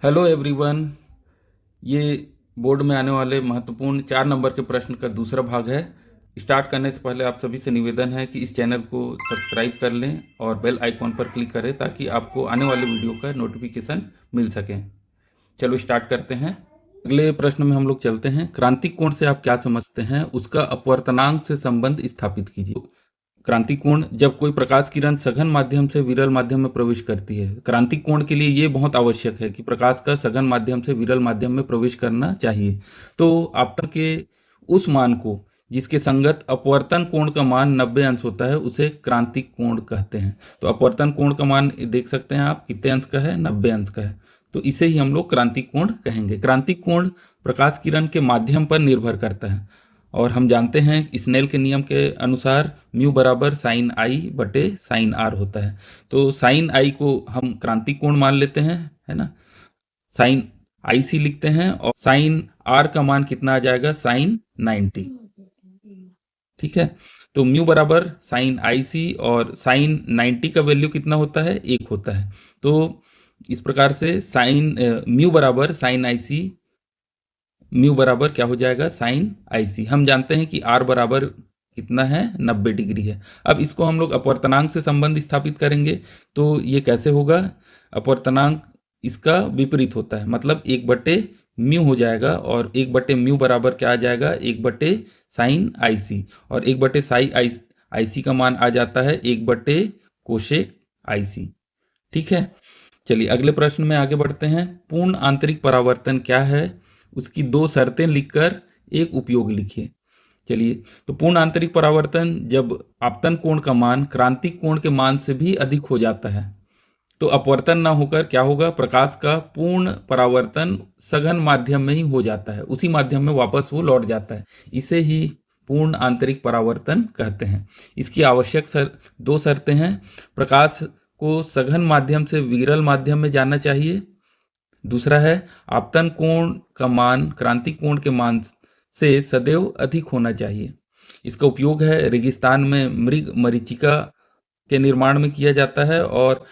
Hello everyone. ये board में आने वाले महत्वपूर्ण 4 नंबर के प्रश्न का दूसरा भाग है। स्टार्ट करने से पहले आप सभी से निवेदन है कि इस चैनल को सब्सक्राइब कर लें और बेल आइकॉन पर क्लिक करें ताकि आपको आने वाले वीडियो का नोटिफिकेशन मिल सके। चलो स्टार्ट करते हैं। अगले प्रश्न में हम लोग चलते हैं। क्रांतिक कोण से आप क्या समझते हैं, उसका अपवर्तनांक से संबंध स्थापित कीजिए। क्रांतिक कोण, जब कोई प्रकाश किरण सघन माध्यम से विरल माध्यम में प्रवेश करती है। क्रांतिक कोण के लिए ये बहुत आवश्यक है कि प्रकाश का सघन माध्यम से विरल माध्यम में प्रवेश करना चाहिए। तो आपतन के उस मान को जिसके संगत अपवर्तन कोण का मान 90 अंश होता है उसे क्रांतिक कोण कहते हैं। तो अपवर्तन कोण का मान देख सकते हैं आप, कितने अंश का है, 90 अंश का है। तो इसे ही हम लोग क्रांतिक कोण कहेंगे। क्रांतिक कोण प्रकाश किरण के माध्यम पर निर्भर करता है और हम जानते हैं स्नेल के नियम के अनुसार म्यू बराबर साइन आई बटे साइन आर होता है। तो साइन आई को हम क्रांतिक कोण मान लेते हैं, है ना। साइन आई सी लिखते हैं और साइन आर का मान कितना आ जाएगा, साइन 90। ठीक है, तो म्यू बराबर साइन आई सी और साइन 90 का वैल्यू कितना होता है, 1 होता है। तो इस प्रकार से साइन म्यू बराबर साइन आई सी, म्यू बराबर क्या हो जाएगा, साइन आई सी। हम जानते हैं कि आर बराबर कितना है, 90 डिग्री है। अब इसको हम लोग अपवर्तनांक से संबंध स्थापित करेंगे। तो ये कैसे होगा, अपवर्तनांक इसका विपरीत होता है, मतलब 1 बटे म्यू हो जाएगा और 1 बटे म्यू बराबर क्या आ जाएगा, 1 बटे साइन आई सी। और 1 बटे साइन आई सी का मान आ जाता है 1 बटे कोशेक आई सी। ठीक है, चलिए अगले प्रश्न में आगे बढ़ते हैं। पूर्ण आंतरिक परावर्तन क्या है, उसकी 2 शर्तें लिखकर एक उपयोग लिखिए। चलिए, तो पूर्ण आंतरिक परावर्तन जब आपतन कोण का मान क्रांतिक कोण के मान से भी अधिक हो जाता है तो अपवर्तन ना होकर क्या होगा, प्रकाश का पूर्ण परावर्तन सघन माध्यम में ही हो जाता है, उसी माध्यम में वापस वो लौट जाता है। इसे ही पूर्ण आंतरिक परावर्तन कहते हैं। इसकी आवश्यक 2 शर्तें हैं। प्रकाश को सघन माध्यम से विरल माध्यम में जाना चाहिए। दूसरा है आपतन कोण का मान क्रांतिक कोण के मान से सदैव अधिक होना चाहिए। इसका उपयोग है रेगिस्तान में मृग मरीचिका के निर्माण में किया जाता है और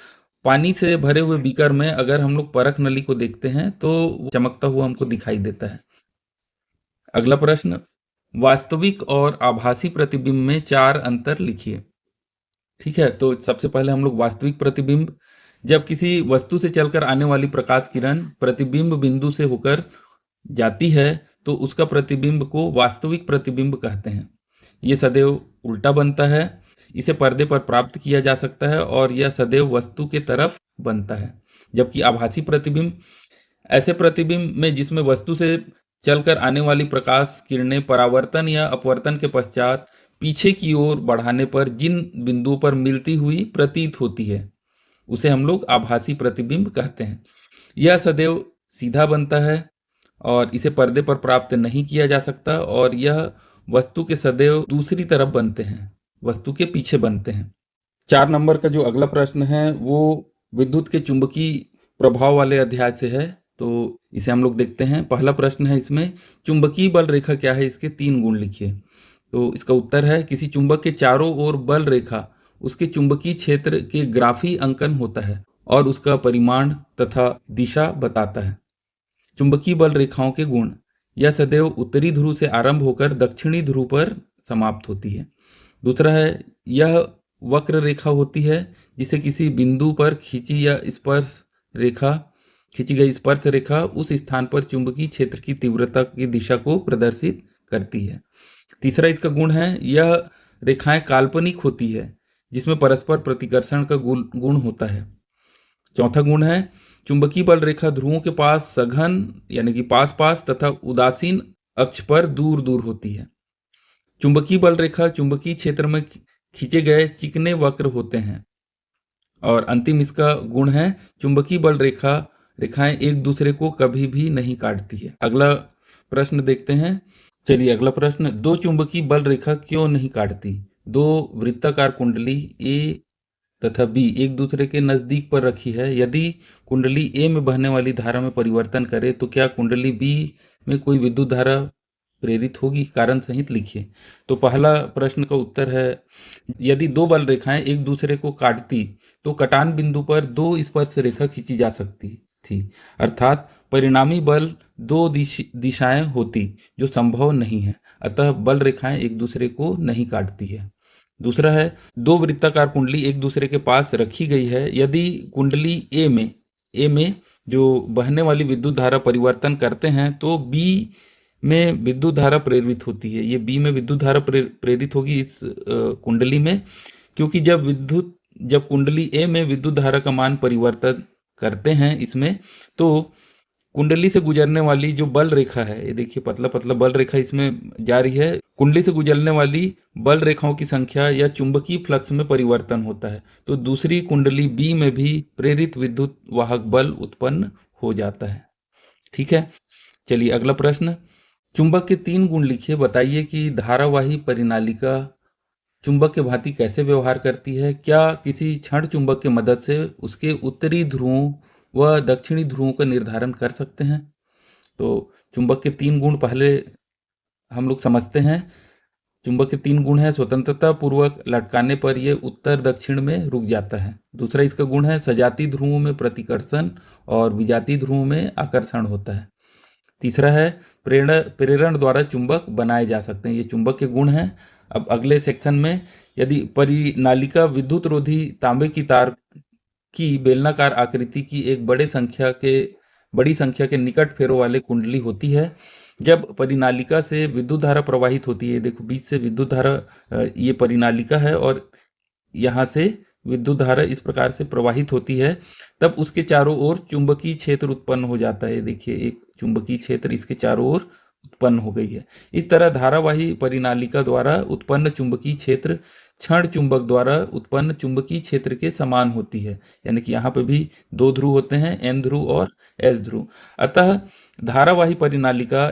पानी से भरे हुए बीकर में अगर हम लोग परख नली को देखते हैं तो चमकता हुआ हमको दिखाई देता है। अगला प्रश्न, वास्तविक और आभासी प्रतिबिंब में 4 अंतर लिखिए। ठीक है, तो सबसे पहले हम लोग वास्तविक प्रतिबिंब, जब किसी वस्तु से चलकर आने वाली प्रकाश किरण प्रतिबिंब बिंदु से होकर जाती है तो उसका प्रतिबिंब को वास्तविक प्रतिबिंब कहते हैं। यह सदैव उल्टा बनता है, इसे पर्दे पर प्राप्त किया जा सकता है और यह सदैव वस्तु के तरफ बनता है। जबकि आभासी प्रतिबिंब ऐसे प्रतिबिंब में जिसमें वस्तु से चलकर आने वाली प्रकाश किरणें परावर्तन या अपवर्तन के पश्चात पीछे की ओर बढ़ाने पर जिन बिंदुओं पर मिलती हुई प्रतीत होती है उसे हम लोग आभासी प्रतिबिंब कहते हैं। यह सदैव सीधा बनता है और इसे पर्दे पर प्राप्त नहीं किया जा सकता और यह वस्तु के सदैव दूसरी तरफ बनते हैं, वस्तु के पीछे बनते हैं। 4 नंबर का जो अगला प्रश्न है वो विद्युत के चुंबकीय प्रभाव वाले अध्याय से है, तो इसे हम लोग देखते हैं। पहला प्रश्न है इसमें, चुंबकीय बल रेखा क्या है, इसके 3 गुण लिखिए। तो इसका उत्तर है, किसी चुंबक के चारों ओर बल रेखा उसके चुंबकीय क्षेत्र के ग्राफी अंकन होता है और उसका परिमाण तथा दिशा बताता है। चुंबकीय बल रेखाओं के गुण, यह सदैव उत्तरी ध्रुव से आरंभ होकर दक्षिणी ध्रुव पर समाप्त होती है। दूसरा है, यह वक्र रेखा होती है जिसे किसी बिंदु पर खींची गई स्पर्श रेखा उस स्थान पर चुंबकीय क्षेत्र की तीव्रता की दिशा को प्रदर्शित करती है। तीसरा इसका गुण है, यह रेखाएं काल्पनिक होती है जिसमें परस्पर प्रतिकर्षण का गुण होता है। चौथा गुण है, चुंबकीय बल रेखा ध्रुवों के पास सघन यानी कि पास पास तथा उदासीन अक्ष पर दूर दूर होती है। चुंबकीय बल रेखा चुंबकीय क्षेत्र में खींचे गए चिकने वक्र होते हैं। और अंतिम इसका गुण है, चुंबकीय बल रेखाएं एक दूसरे को कभी भी नहीं काटती है। अगला प्रश्न देखते हैं। चलिए अगला प्रश्न, 2 चुंबकीय बल रेखा क्यों नहीं काटती। 2 वृत्ताकार कुंडली ए तथा बी एक दूसरे के नजदीक पर रखी है। यदि कुंडली ए में बहने वाली धारा में परिवर्तन करे तो क्या कुंडली बी में कोई विद्युत धारा प्रेरित होगी, कारण सहित लिखिए। तो पहला प्रश्न का उत्तर है, यदि 2 बल रेखाएं एक दूसरे को काटती तो कटान बिंदु पर 2 स्पर्श रेखा खींची जा सकती। थी। अर्थात परिणामी बल दो दिशाएं होती जो संभव नहीं है, अतः बल रेखाएं एक दूसरे को नहीं काटती है। दूसरा है, दो वृत्ताकार कुंडली एक दूसरे के पास रखी गई है, यदि कुंडली ए में जो बहने वाली विद्युत धारा परिवर्तन करते हैं तो बी में विद्युत धारा प्रेरित होती है। ये बी में विद्युत धारा प्रेरित होगी इस कुंडली में, क्योंकि जब कुंडली ए में विद्युत धारा का मान परिवर्तन करते हैं इसमें, तो कुंडली से गुजरने वाली जो बल रेखा है, ये देखिए पतला पतला बल रेखा इसमें जा रही है, कुंडली से गुजरने वाली बल रेखाओं की संख्या या चुंबकीय फ्लक्स में परिवर्तन होता है, तो दूसरी कुंडली बी में भी प्रेरित विद्युत वाहक बल उत्पन्न हो जाता है। ठीक है, चलिए अगला प्रश्न। चुंबक के 3 गुण लिखिए, बताइए कि धारावाही परिनालिका चुंबक के भांति कैसे व्यवहार करती है। क्या किसी क्षण चुंबक की मदद से उसके उत्तरी ध्रुवों व दक्षिणी ध्रुवों का निर्धारण कर सकते हैं। तो चुंबक के 3 गुण पहले हम लोग समझते हैं। चुंबक के 3 गुण है, स्वतंत्रता पूर्वक लटकाने पर यह उत्तर दक्षिण में रुक जाता है। दूसरा इसका गुण है, सजाती ध्रुवों में प्रतिकर्षण और विजातीय ध्रुवों में आकर्षण होता है। तीसरा है, प्रेरण द्वारा चुंबक बनाए जा सकते हैं। ये चुंबक के गुण हैं। अब अगले सेक्शन में, यदि परिनालिका विद्युत रोधी तांबे की तार की बेलनाकार आकृति की एक बड़ी संख्या के निकट फेरों वाले कुंडली होती है, जब परिनालिका से विद्युत धारा प्रवाहित होती है, देखो बीच से विद्युत धारा, ये परिनालिका है और यहाँ से विद्युत धारा इस प्रकार से प्रवाहित होती है, तब उसके चारों ओर चुंबकीय क्षेत्र उत्पन्न हो जाता है। देखिए एक चुंबकीय क्षेत्र इसके चारों ओर उत्पन्न हो गई है। इस तरह धारावाही परिनालिका द्वारा उत्पन्न चुंबकीय क्षेत्र क्षण चुंबक द्वारा उत्पन्न चुंबकीय क्षेत्र के समान होती है। यानी कि यहाँ पे भी 2 ध्रुव होते हैं, एन ध्रुव और एस ध्रुव। अतः धारावाही परिनालिका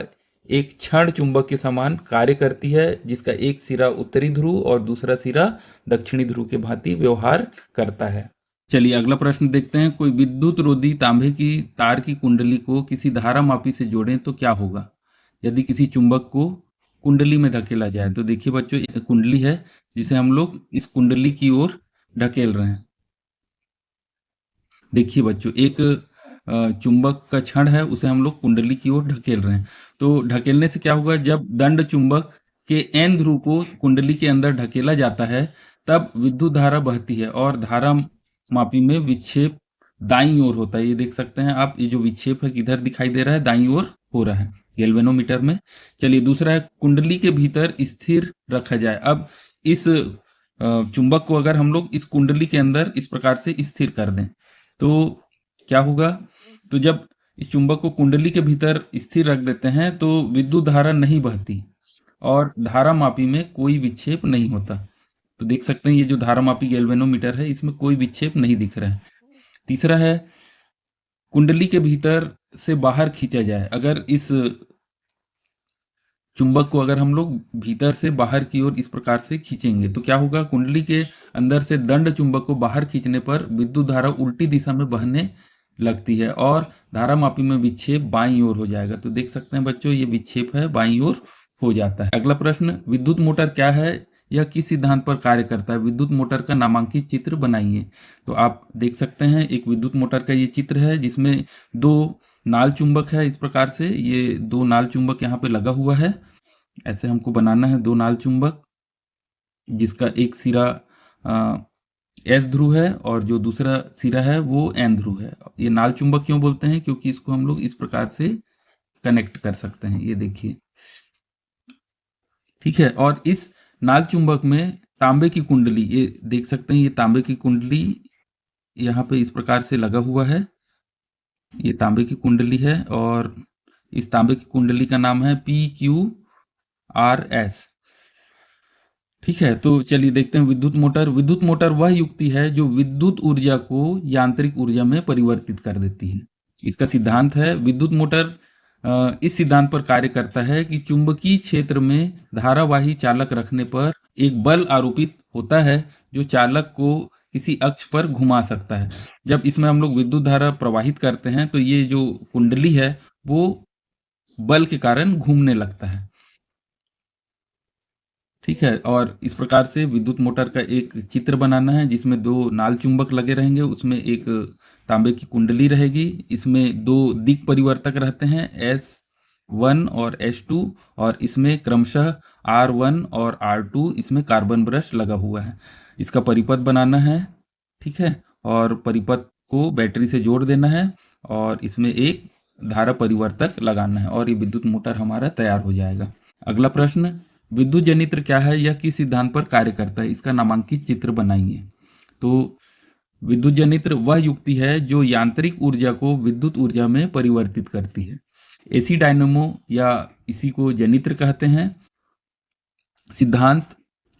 एक क्षण चुंबक के समान कार्य करती है, जिसका एक सिरा उत्तरी ध्रुव और दूसरा सिरा दक्षिणी ध्रुव के भांति व्यवहार करता है। चलिए अगला प्रश्न देखते हैं। कोई विद्युत रोधी तांबे की तार की कुंडली को किसी धारा मापी से जोड़ें तो क्या होगा। यदि किसी चुंबक को कुंडली में धकेला जाए, तो देखिए बच्चों, एक कुंडली है जिसे हम लोग इस कुंडली की ओर ढकेल रहे हैं। देखिए बच्चों, एक चुंबक का क्षण है, उसे हम लोग कुंडली की ओर ढकेल रहे हैं। तो ढकेलने से क्या होगा, जब दंड चुंबक के एन ध्रुव को कुंडली के अंदर ढकेला जाता है, तब विद्युत धारा बहती है और धारा मापी में विक्षेप दाईं ओर होता है। ये देख सकते हैं आप, ये जो विक्षेप है किधर दिखाई दे रहा है, दाईं ओर हो रहा है गैल्वेनोमीटर में। चलिए दूसरा है, कुंडली के भीतर स्थिर रखा जाए। अब इस चुंबक को अगर हम लोग इस कुंडली के अंदर इस प्रकार से स्थिर कर दें तो क्या होगा, तो जब इस चुंबक को कुंडली के भीतर स्थिर रख देते हैं तो विद्युत धारा नहीं बहती और धारा मापी में कोई विक्षेप नहीं होता। तो देख सकते हैं ये जो धारा मापी गैल्वेनोमीटर है, इसमें कोई विक्षेप नहीं दिख रहा है। तीसरा है, कुंडली के भीतर से बाहर खींचा जाए। अगर इस चुंबक को अगर हम लोग भीतर से बाहर की ओर इस प्रकार से खींचेंगे तो क्या होगा, कुंडली के अंदर से दंड चुंबक को बाहर खींचने पर विद्युत धारा उल्टी दिशा में बहने लगती है और धारा मापी में विक्षेप बाईं ओर हो जाएगा। तो देख सकते हैं बच्चों, ये विक्षेप है बाईं ओर हो जाता है। अगला प्रश्न, विद्युत मोटर क्या है, यह किस सिद्धांत पर कार्य करता है। विद्युत मोटर का नामांकित चित्र बनाइए। तो आप देख सकते हैं एक विद्युत मोटर का ये चित्र है जिसमें 2 नाल चुंबक है। इस प्रकार से ये 2 नाल चुंबक यहाँ पे लगा हुआ है। ऐसे हमको बनाना है 2 नाल चुंबक, जिसका एक सिरा एस ध्रुव है और जो दूसरा सिरा है वो एन ध्रुव है। ये नाल चुंबक क्यों बोलते हैं, क्योंकि इसको हम लोग इस प्रकार से कनेक्ट कर सकते हैं। ये देखिए, ठीक है। और इस नाल चुंबक में तांबे की कुंडली, ये देख सकते हैं, ये तांबे की कुंडली यहाँ पे इस प्रकार से लगा हुआ है। ये तांबे की कुंडली है और इस तांबे की कुंडली का नाम है PQRS। ठीक है, तो चलिए देखते हैं विद्युत मोटर। विद्युत मोटर वह युक्ति है जो विद्युत ऊर्जा को यांत्रिक ऊर्जा में परिवर्तित कर देती है। इसका सिद्धांत है, विद्युत मोटर इस सिद्धांत पर कार्य करता है कि चुंबकीय क्षेत्र में धारावाही चालक रखने पर एक बल आरोपित होता है जो चालक को किसी अक्ष पर घुमा सकता है। जब इसमें हम लोग विद्युत धारा प्रवाहित करते हैं तो ये जो कुंडली है वो बल के कारण घूमने लगता है। ठीक है, और इस प्रकार से विद्युत मोटर का एक चित्र बनाना है जिसमें 2 नाल चुंबक लगे रहेंगे, उसमें एक तांबे की कुंडली रहेगी। इसमें 2 दिक् परिवर्तक रहते हैं, S1 और S2, और इसमें क्रमशः R1 और R2 इसमें कार्बन ब्रश लगा हुआ है। इसका परिपथ बनाना है, ठीक है, और परिपथ को बैटरी से जोड़ देना है और इसमें एक धारा परिवर्तक लगाना है और ये विद्युत मोटर हमारा तैयार हो जाएगा। अगला प्रश्न, विद्युत जनित्र क्या है, यह किस सिद्धांत पर कार्य करता है, इसका नामांकित चित्र बनाइए। तो विद्युत जनित्र वह युक्ति है जो यांत्रिक ऊर्जा को विद्युत ऊर्जा में परिवर्तित करती है। एसी डायनेमो या इसी को जनित्र कहते हैं। सिद्धांत,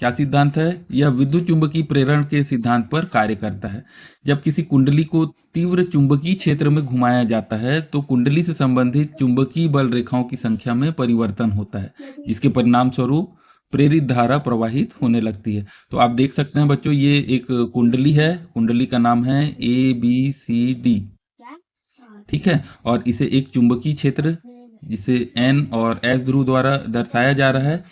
क्या सिद्धांत है, यह विद्युत चुंबकीय प्रेरण के सिद्धांत पर कार्य करता है। जब किसी कुंडली को तीव्र चुंबकीय क्षेत्र में घुमाया जाता है तो कुंडली से संबंधित चुंबकीय बल रेखाओं की संख्या में परिवर्तन होता है, जिसके परिणाम स्वरूप प्रेरित धारा प्रवाहित होने लगती है। तो आप देख सकते हैं बच्चों, ये एक कुंडली है, कुंडली का नाम है ABCD, ठीक है, और इसे एक चुंबकीय क्षेत्र जिसे N और S ध्रुव द्वारा दर्शाया जा रहा है,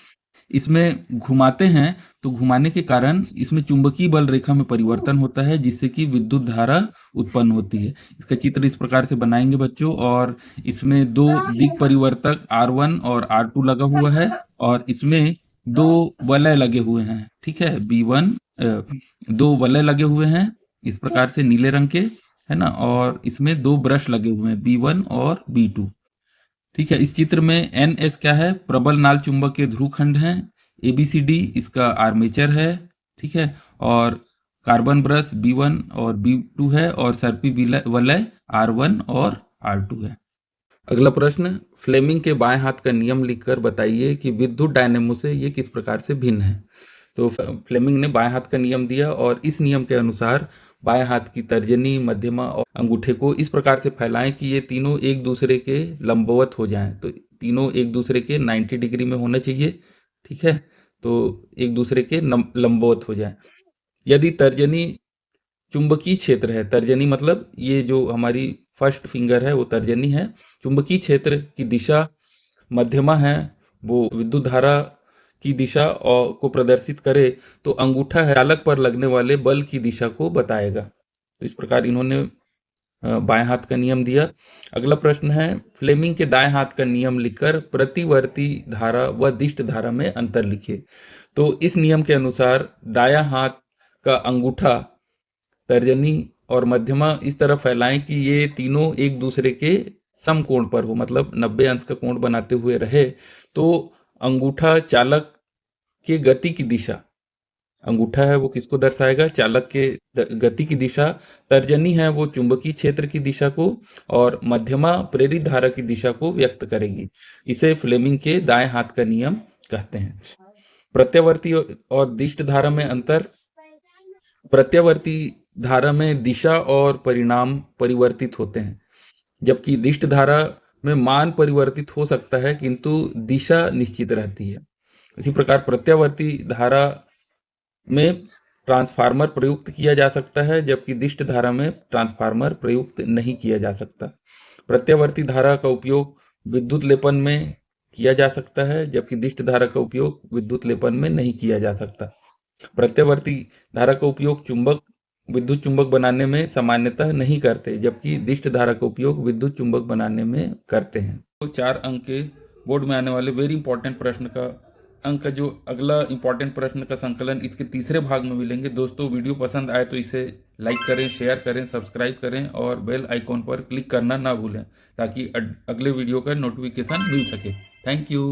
इसमें घुमाते हैं तो घुमाने के कारण इसमें चुंबकीय बल रेखा में परिवर्तन होता है, जिससे कि विद्युत धारा उत्पन्न होती है। इसका चित्र इस प्रकार से बनाएंगे बच्चों, और इसमें 2 दिक् परिवर्तक R1 और R2 लगा हुआ है और इसमें 2 वलय लगे हुए हैं, ठीक है, B1 2 वलय लगे हुए हैं इस प्रकार से नीले रंग के, है ना, और इसमें 2 ब्रश लगे हुए हैं B1 और B2, ठीक है। इस चित्र में NS क्या है, प्रबल नाल चुंबक के ध्रुव खंड हैं। ABCD इसका आर्मेचर है, ठीक है, और कार्बन ब्रश B1 और B2 है और सर्पी वलय R1 और R2 है। अगला प्रश्न, फ्लेमिंग के बाएं हाथ का नियम लिखकर बताइए कि विद्युत डायनेमो से ये किस प्रकार से भिन्न है। तो फ्लेमिंग ने बाएं हाथ का नियम दिया और इस नियम के अनुसार बाएं हाथ की तर्जनी, मध्यमा और अंगूठे को इस प्रकार से फैलाएं कि ये तीनों एक दूसरे के लंबवत हो जाएं। तो तीनों एक दूसरे के 90 डिग्री में होना चाहिए, ठीक है, तो एक दूसरे के लंबवत हो जाएं। यदि तर्जनी चुंबकीय क्षेत्र है, तर्जनी मतलब ये जो हमारी फर्स्ट फिंगर है वो तर्जनी है, चुंबकीय क्षेत्र की दिशा मध्यमा है, वो विद्युत धारा की दिशा को प्रदर्शित करे, तो अंगूठा है चालक पर लगने वाले बल की दिशा को बताएगा। तो इस प्रकार इन्होंने बाएं हाथ का नियम दिया। अगला प्रश्न है, फ्लेमिंग के दाएं हाथ का नियम लिखकर प्रतिवर्ती धारा व दिष्ट धारा में अंतर लिखिए। तो इस नियम के अनुसार दायां हाथ का अंगूठा, तर्जनी और मध्यमा इस तरह फैलाएं कि ये तीनों एक दूसरे के समकोण पर हो, मतलब 90 अंश का कोण बनाते हुए रहे। तो अंगूठा चालक के गति की दिशा, अंगूठा है वो किसको दर्शाएगा, चालक के गति की दिशा, तर्जनी है वो चुंबकीय क्षेत्र की दिशा को, और मध्यमा प्रेरित धारा की दिशा को व्यक्त करेगी। इसे फ्लेमिंग के दाएं हाथ का नियम कहते हैं। प्रत्यावर्ती और दिष्ट धारा में अंतर, प्रत्यावर्ती धारा में दिशा और परिणाम परिवर्तित होते हैं, जबकि दिष्ट धारा में मान परिवर्तित हो सकता है किंतु दिशा निश्चित रहती है। इसी प्रकार प्रत्यावर्ती धारा में ट्रांसफार्मर प्रयुक्त किया जा सकता है, जबकि दिष्ट धारा में ट्रांसफार्मर प्रयुक्त नहीं किया जा सकता। प्रत्यावर्ती धारा का उपयोग विद्युत लेपन में किया जा सकता है, जबकि दिष्ट धारा का उपयोग विद्युत लेपन में नहीं किया जा सकता। प्रत्यावर्ती धारा का उपयोग विद्युत चुंबक बनाने में सामान्यतः नहीं करते, जबकि दिष्ट धारा का उपयोग विद्युत चुंबक बनाने में करते हैं। तो 4 अंक के बोर्ड में आने वाले वेरी इंपॉर्टेंट प्रश्न का अंक का जो अगला इंपॉर्टेंट प्रश्न का संकलन इसके तीसरे भाग में मिलेंगे। दोस्तों वीडियो पसंद आए तो इसे लाइक करें, शेयर करें, सब्सक्राइब करें और बेल आइकॉन पर क्लिक करना ना भूलें, ताकि अगले वीडियो का नोटिफिकेशन मिल सके। Thank you.